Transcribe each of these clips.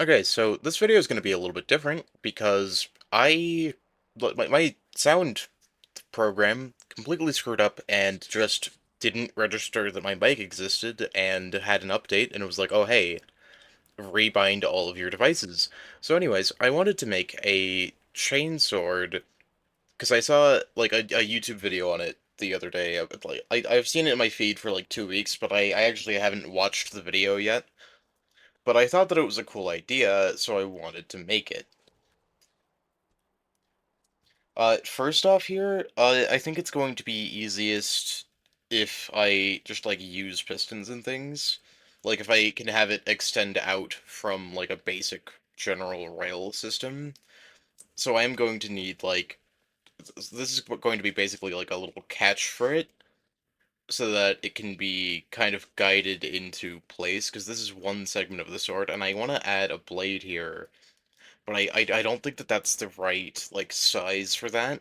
Okay, so this video is going to be a little bit different because my sound program completely screwed up and just didn't register that my mic existed and had an update and it was like, oh hey, rebind all of your devices. So anyways, I wanted to make a chain sword because I saw like a YouTube video on it the other day. I've seen it in my feed for like 2 weeks, but I actually haven't watched the video yet. But I thought that it was a cool idea, so I wanted to make it. First off here, I think it's going to be easiest if I just like use pistons and things. Like if I can have it extend out from like a basic general rail system. So I am going to need like this is going to be basically like a little catch for it so that it can be kind of guided into place because this is one segment of the sword and I want to add a blade here, but I don't think that that's the right like size for that.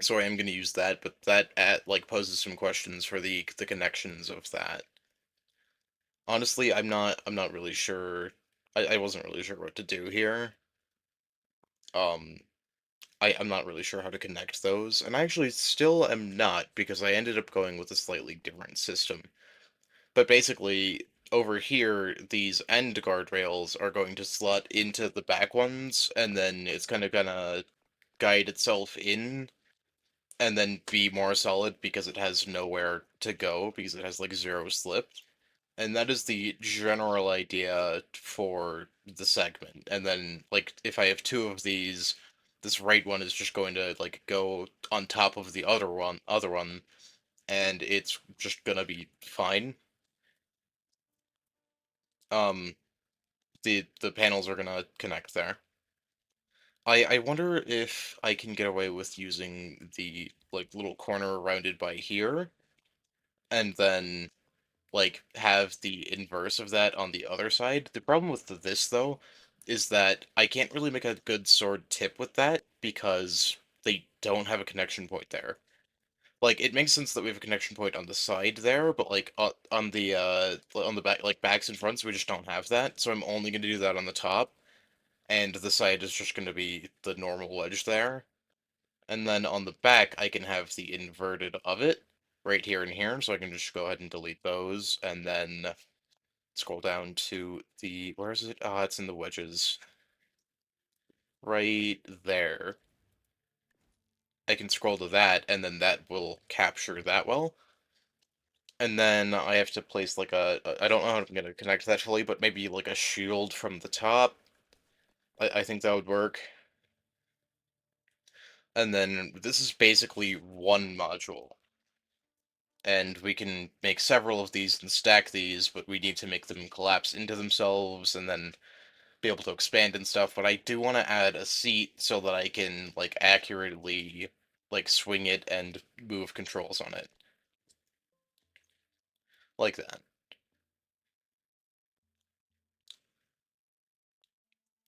So I am going to use that, but that like poses some questions for the connections of that. Honestly, I'm not really sure. I wasn't really sure what to do here. Um, I'm not really sure how to connect those, and I actually still am not because I ended up going with a slightly different system. But basically, over here, these end guardrails are going to slot into the back ones, and then it's kind of gonna guide itself in and then be more solid because it has nowhere to go because it has like zero slip. And that is the general idea for the segment. And then like if I have two of these, this right one is just going to like go on top of the other one, and it's just gonna be fine. Um the panels are gonna connect there. I wonder if I can get away with using the like little corner rounded by here and then like have the inverse of that on the other side. The problem with this though is that I can't really make a good sword tip with that because they don't have a connection point there. Like it makes sense that we have a connection point on the side there, but like on the back like backs and fronts we just don't have that. So I'm only going to do that on the top and the side is just going to be the normal wedge there. And then on the back I can have the inverted of it right here and here, so I can just go ahead and delete those and then scroll down to the, where is it? Ah, it's in the wedges. Right there. I can scroll to that, and then that will capture that well. And then I have to place like I don't know how I'm gonna connect that fully, but maybe like a shield from the top. I think that would work. And then this is basically one module. And we can make several of these and stack these, but we need to make them collapse into themselves and then be able to expand and stuff, but I do want to add a seat so that I can like accurately like swing it and move controls on it like that.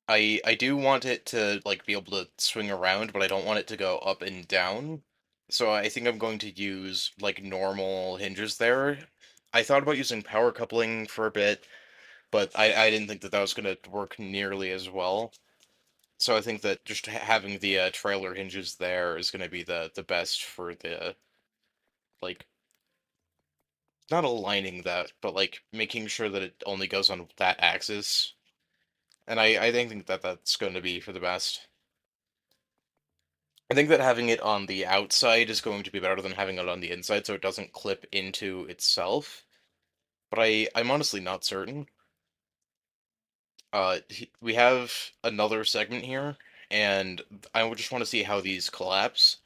I do want it to like be able to swing around, but I don't want it to go up and down. So I think I'm going to use like normal hinges there. I thought about using power coupling for a bit, but I didn't think that that was going to work nearly as well. So I think that just having the trailer hinges there is going to be the best for the like not aligning that, but like making sure that it only goes on that axis. And I think that that's going to be for the best. I think that having it on the outside is going to be better than having it on the inside so it doesn't clip into itself. But I'm honestly not certain. We have another segment here, and I would just want to see how these collapse.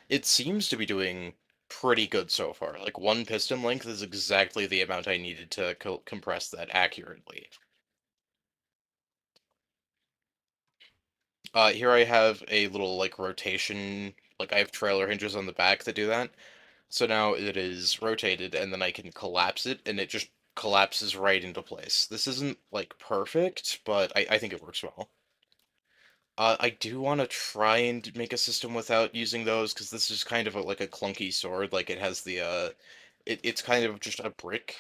It seems to be doing pretty good so far. Like one piston length is exactly the amount I needed to compress that accurately. Here I have a little like rotation, like I have trailer hinges on the back that do that. So now it is rotated and then I can collapse it and it just collapses right into place. This isn't like perfect, but I think it works well. I do want to try and make a system without using those because this is kind of like a clunky sword. Like it has the it's kind of just a brick,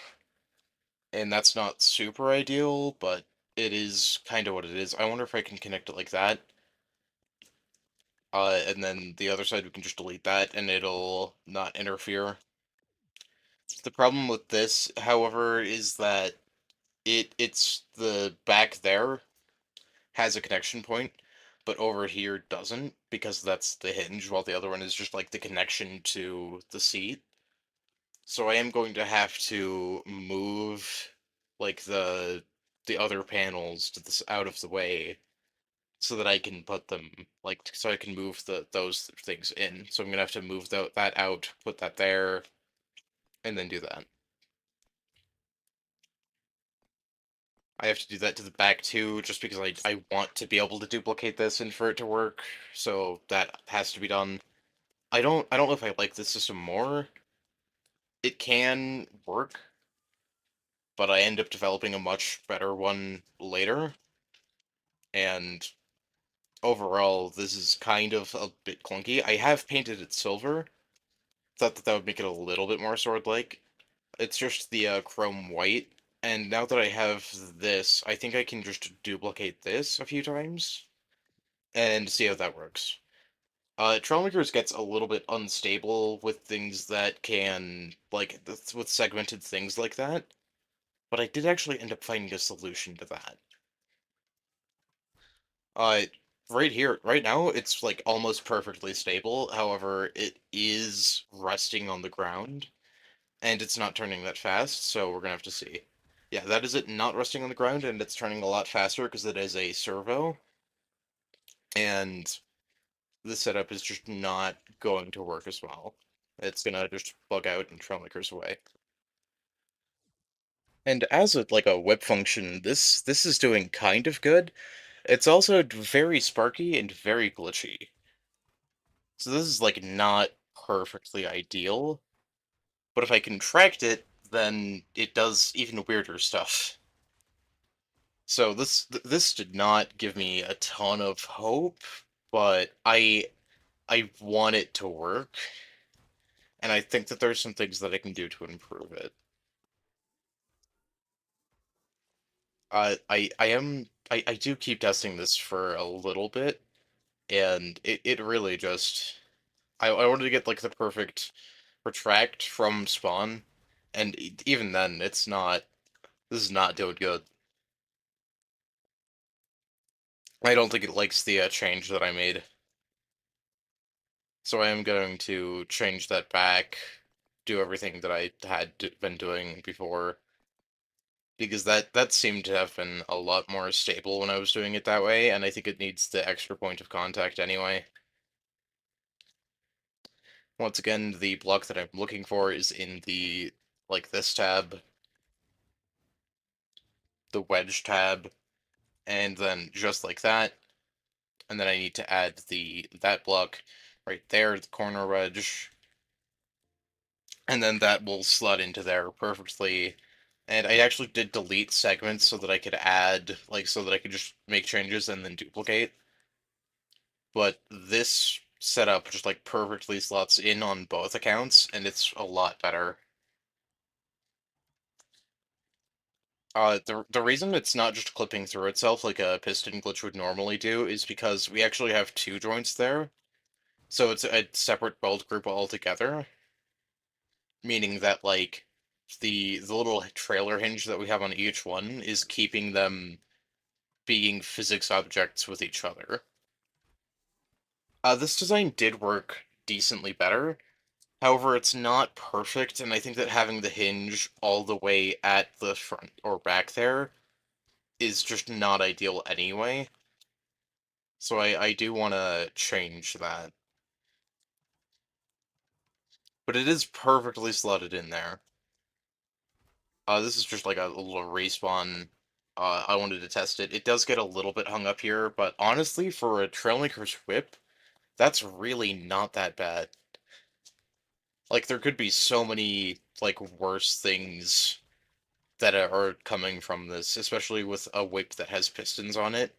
and that's not super ideal, but it is kind of what it is. I wonder if I can connect it like that. And then the other side we can just delete that and it'll not interfere. The problem with this, however, is that it's the back there has a connection point, but over here doesn't because that's the hinge, while the other one is just like the connection to the seat. So I am going to have to move like the other panels to this out of the way so that I can put them like so I can move those things in. So I'm gonna have to move that out, put that there, and then do that. I have to do that to the back too, just because I want to be able to duplicate this and for it to work. So that has to be done. I don't know if I like this system more. It can work, but I end up developing a much better one later. And overall, this is kind of a bit clunky. I have painted it silver. Thought that that would make it a little bit more sword-like. It's just the chrome white. And now that I have this, I think I can just duplicate this a few times and see how that works. Trailmakers gets a little bit unstable with things that can, like, with segmented things like that, but I did actually end up finding a solution to that. Uh, right here, right now, it's, like, almost perfectly stable, however, it is resting on the ground, and it's not turning that fast, so we're gonna have to see. Yeah, that is it not resting on the ground, and it's turning a lot faster because it is a servo, and the setup is just not going to work as well. It's gonna just bug out and Trailmakers away. And as a like a web function, this is doing kind of good. It's also very sparky and very glitchy. So this is like not perfectly ideal, but if I contract it, then it does even weirder stuff. So this did not give me a ton of hope, but I want it to work, and I think that there's some things that I can do to improve it. I do keep testing this for a little bit, and it really just I wanted to get like the perfect retract from spawn, and even then it's not this is not doing good. I don't think it likes the change that I made, so I am going to change that back, do everything that I had been doing before, because that seemed to have been a lot more stable when I was doing it that way, and I think it needs the extra point of contact anyway. Once again, the block that I'm looking for is in the, like, this tab, the wedge tab, and then just like that, and then I need to add that block right there, the corner wedge, and then that will slot into there perfectly. And I actually did delete segments so that I could add, like, so that I could just make changes and then duplicate. But this setup just, like, perfectly slots in on both accounts, and it's a lot better. The reason it's not just clipping through itself like a piston glitch would normally do is because we actually have two joints there, so it's a separate weld group altogether, meaning that like the little trailer hinge that we have on each one is keeping them being physics objects with each other. This design did work decently better. However, it's not perfect, and I think that having the hinge all the way at the front or back there is just not ideal anyway. So I do want to change that. But it is perfectly slotted in there. This is just like a little respawn. I wanted to test it. It does get a little bit hung up here, but honestly, for a Trailmaker's whip, that's really not that bad. Like, there could be so many, like, worse things that are coming from this, especially with a whip that has pistons on it.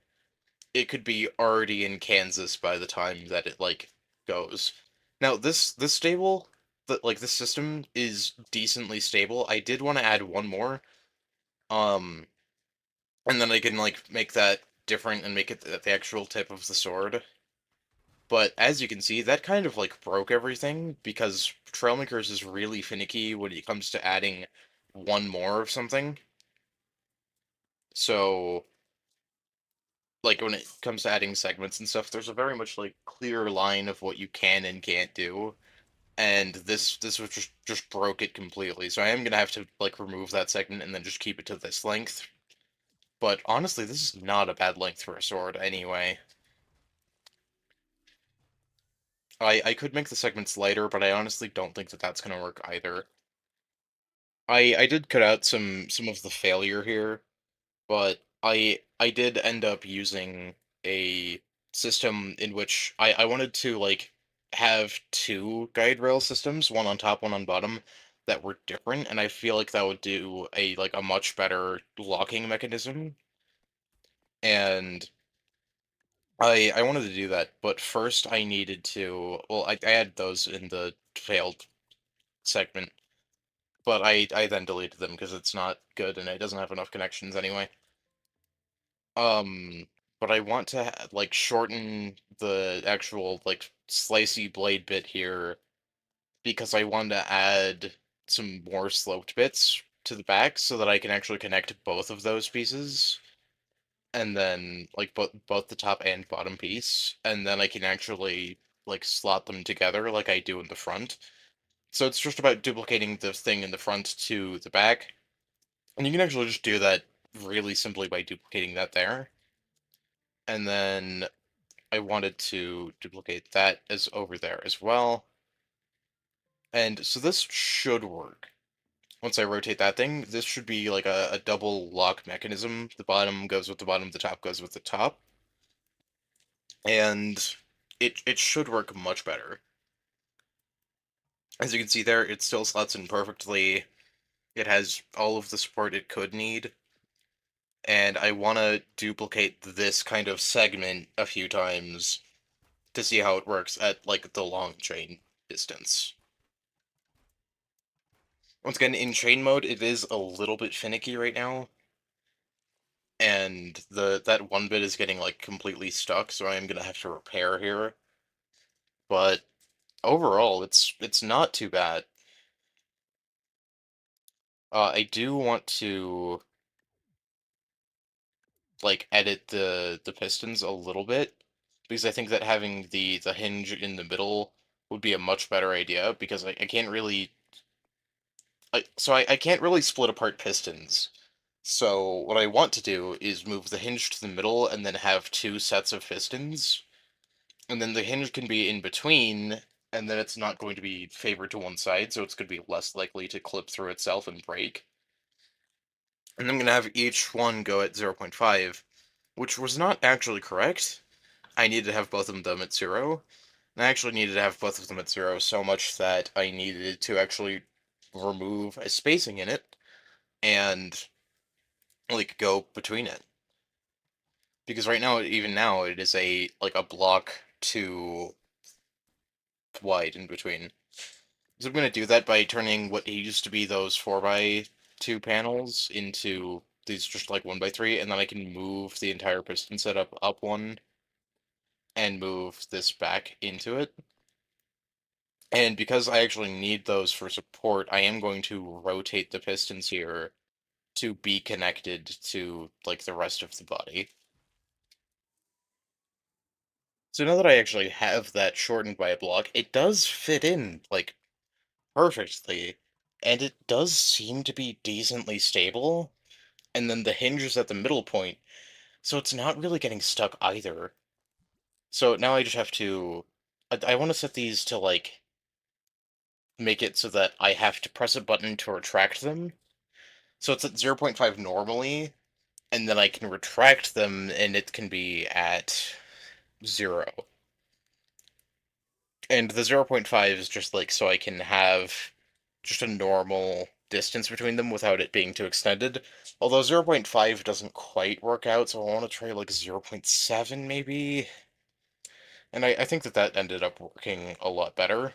It could be already in Kansas by the time that it like goes. Now this stable, like this system is decently stable. I did want to add one more. Um, and then I can like make that different and make it the actual tip of the sword. But as you can see, that kind of like broke everything because Trailmakers is really finicky when it comes to adding one more of something. So, like when it comes to adding segments and stuff, there's a very much like clear line of what you can and can't do. And this was just broke it completely. So I am gonna have to like remove that segment and then just keep it to this length. But honestly, this is not a bad length for a sword anyway. I could make the segments lighter, but I honestly don't think that that's gonna work either. I did cut out some of the failure here, but I did end up using a system in which I wanted to like have two guide rail systems, one on top, one on bottom, that were different, and I feel like that would do a like a much better locking mechanism. And I wanted to do that, but first I needed to well I had those in the failed segment, but I then deleted them because it's not good and it doesn't have enough connections anyway. Um, but I want to like shorten the actual like slicey blade bit here because I want to add some more sloped bits to the back so that I can actually connect both of those pieces and then like both the top and bottom piece and then I can actually like slot them together like I do in the front. So it's just about duplicating the thing in the front to the back. And you can actually just do that really simply by duplicating that there. And then I wanted to duplicate that as over there as well. And so this should work. Once I rotate that thing, this should be like a double lock mechanism. The bottom goes with the bottom, the top goes with the top. And it should work much better. As you can see there, it still slots in perfectly. It has all of the support it could need. And I want to duplicate this kind of segment a few times to see how it works at like the long chain distance. Once again, in chain mode, it is a little bit finicky right now, and that one bit is getting like completely stuck, so I am gonna have to repair here. But overall, it's not too bad. I do want to like edit the pistons a little bit because I think that having the hinge in the middle would be a much better idea because I can't really I can't really split apart pistons. So what I want to do is move the hinge to the middle and then have two sets of pistons. And then the hinge can be in between, and then it's not going to be favored to one side, so it's going to be less likely to clip through itself and break. And I'm going to have each one go at 0.5, which was not actually correct. I needed to have both of them at 0. And I actually needed to have both of them at 0 so much that I needed to actually remove a spacing in it and like go between it. Because right now, even now, it is a like a block too wide in between. So I'm gonna do that by turning what used to be those 4x2 panels into these just like 1x3, and then I can move the entire piston setup up one and move this back into it. And because I actually need those for support, I am going to rotate the pistons here to be connected to like the rest of the body. So now that I actually have that shortened by a block, it does fit in like perfectly, and it does seem to be decently stable. And then the hinge is at the middle point, so it's not really getting stuck either. So now I just have to. I want to set these to like make it so that I have to press a button to retract them. So it's at 0.5 normally, and then I can retract them, and it can be at 0. And the 0.5 is just like so I can have just a normal distance between them without it being too extended. Although 0.5 doesn't quite work out, so I want to try like 0.7 maybe. And I think that that ended up working a lot better.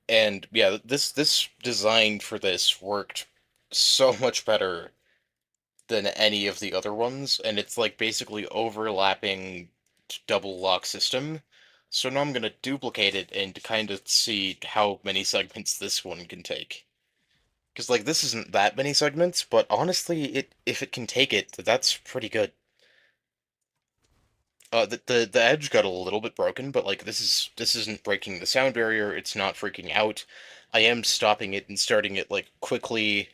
And yeah, this design for this worked so much better than any of the other ones, and it's like basically overlapping double lock system. So now I'm gonna duplicate it and kind of see how many segments this one can take. Because like this isn't that many segments, but honestly, it if it can take it, that's pretty good. The edge got a little bit broken, but like this isn't breaking the sound barrier. It's not freaking out. I am stopping it and starting it like quickly.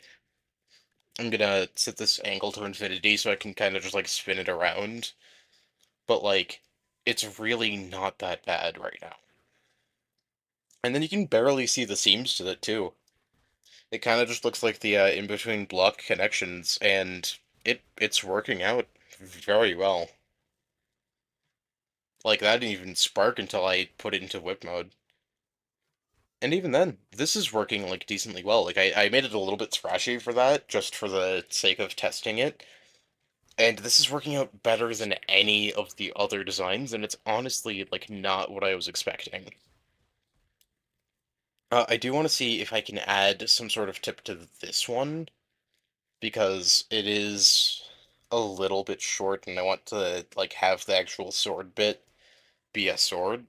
I'm gonna set this angle to infinity so I can kind of just like spin it around. But like, it's really not that bad right now. And then you can barely see the seams to it too. It kind of just looks like the in-between block connections, and it's working out very well. Like that didn't even spark until I put it into whip mode. And even then, this is working like decently well. Like I made it a little bit thrashy for that, just for the sake of testing it. And this is working out better than any of the other designs, and it's honestly like not what I was expecting. I do want to see if I can add some sort of tip to this one, because it is a little bit short, and I want to like have the actual sword bit be a sword.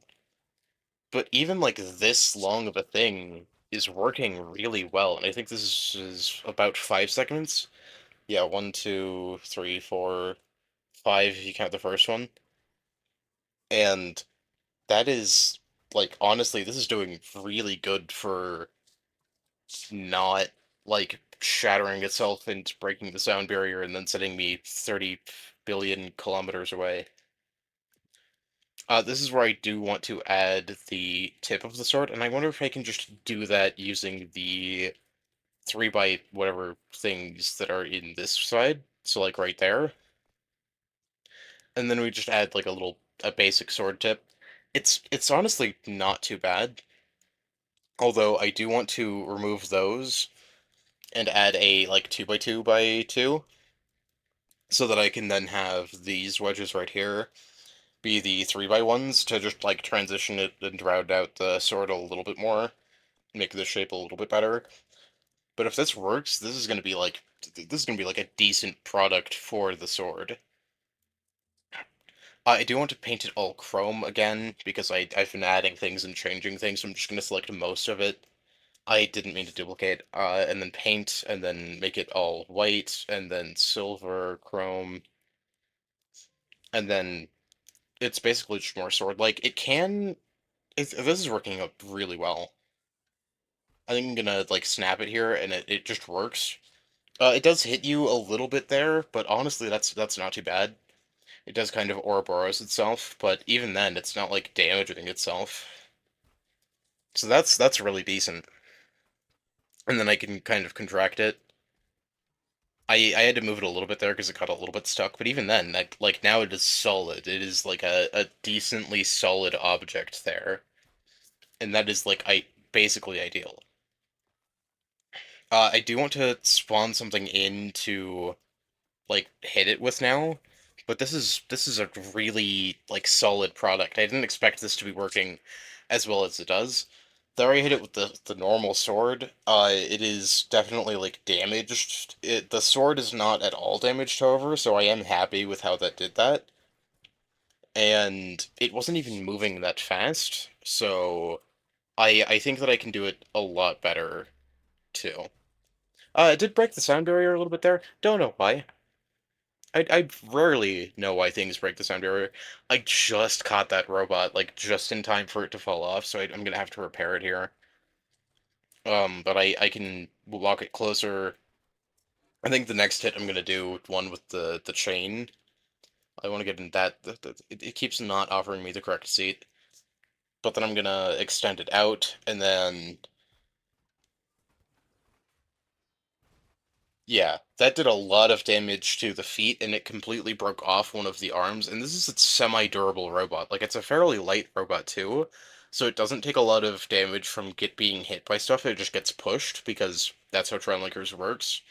But even like this long of a thing is working really well, and I think is about 5 segments. Yeah, one, two, three, four, five if you count the first one. And that is like honestly, this is doing really good for not like shattering itself and breaking the sound barrier and then sending me 30 billion kilometers away. This is where I do want to add the tip of the sword, and I wonder if I can just do that using the 3 by whatever things that are in this side. So like right there. And then we just add like a basic sword tip. It's honestly not too bad. Although I do want to remove those and add a like 2 by 2 by 2 so that I can then have these wedges right here be the 3 by ones to just like transition it and round out the sword a little bit more, make the shape a little bit better. But if this works, this is gonna be like a decent product for the sword. I do want to paint it all chrome again because I've been adding things and changing things, so I'm just gonna select most of it. I didn't mean to duplicate, and then paint, and then make it all white, and then silver, chrome, and then it's basically just more sword. Like, this is working out really well. I think I'm gonna, like, snap it here, and it just works. It does hit you a little bit there, but honestly, that's not too bad. It does kind of Ouroboros itself, but even then, it's not, like, damaging itself. So that's really decent. And then I can kind of contract it. I had to move it a little bit there because it got a little bit stuck, but even then, like now it is solid. It is like a decently solid object there, and that is like I basically ideal. I do want to spawn something in to like hit it with now, but this is a really like solid product. I didn't expect this to be working as well as it does. There I hit it with the normal sword. It is definitely like damaged. The sword is not at all damaged, however, so I am happy with how that did that. And it wasn't even moving that fast, so I think that I can do it a lot better too. It did break the sound barrier a little bit there. Don't know why. I rarely know why things break the sound barrier. I just caught that robot, like, just in time for it to fall off, so I'm gonna have to repair it here. But I can walk it closer. I think the next hit I'm gonna do one with the chain. I want to get in that. It keeps not offering me the correct seat. But then I'm gonna extend it out, and then yeah, that did a lot of damage to the feet, and it completely broke off one of the arms. And this is a semi-durable robot. Like, it's a fairly light robot, too. So it doesn't take a lot of damage from being hit by stuff. It just gets pushed, because that's how Trailmakers works.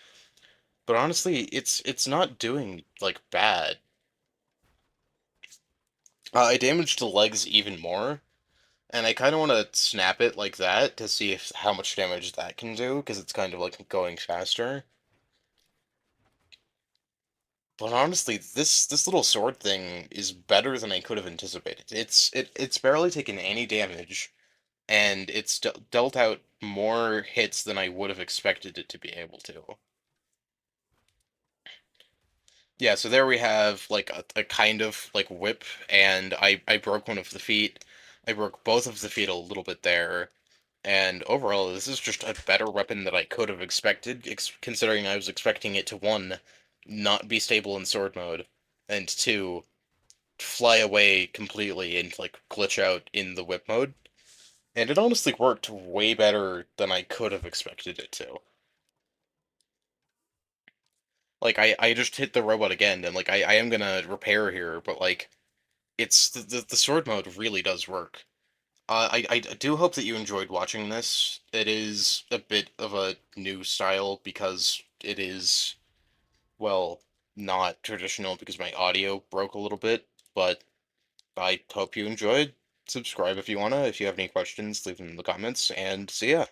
But honestly, it's not doing, like, bad. I damaged the legs even more. And I kind of want to snap it like that to see if how much damage that can do, because it's kind of, like, going faster. But honestly, this little sword thing is better than I could have anticipated. It's barely taken any damage, and it's dealt out more hits than I would have expected it to be able to. Yeah, so there we have like a kind of like whip, and I broke one of the feet. I broke both of the feet a little bit there, and overall, this is just a better weapon than I could have expected, considering I was expecting it to one, not be stable in sword mode, and two, fly away completely and like glitch out in the whip mode. And it honestly worked way better than I could have expected it to. Like I just hit the robot again, and like I am gonna repair here, but like it's the sword mode really does work. I do hope that you enjoyed watching this. It is a bit of a new style because it is, well, not traditional because my audio broke a little bit, but I hope you enjoyed. Subscribe if you wanna. If you have any questions, leave them in the comments, and see ya.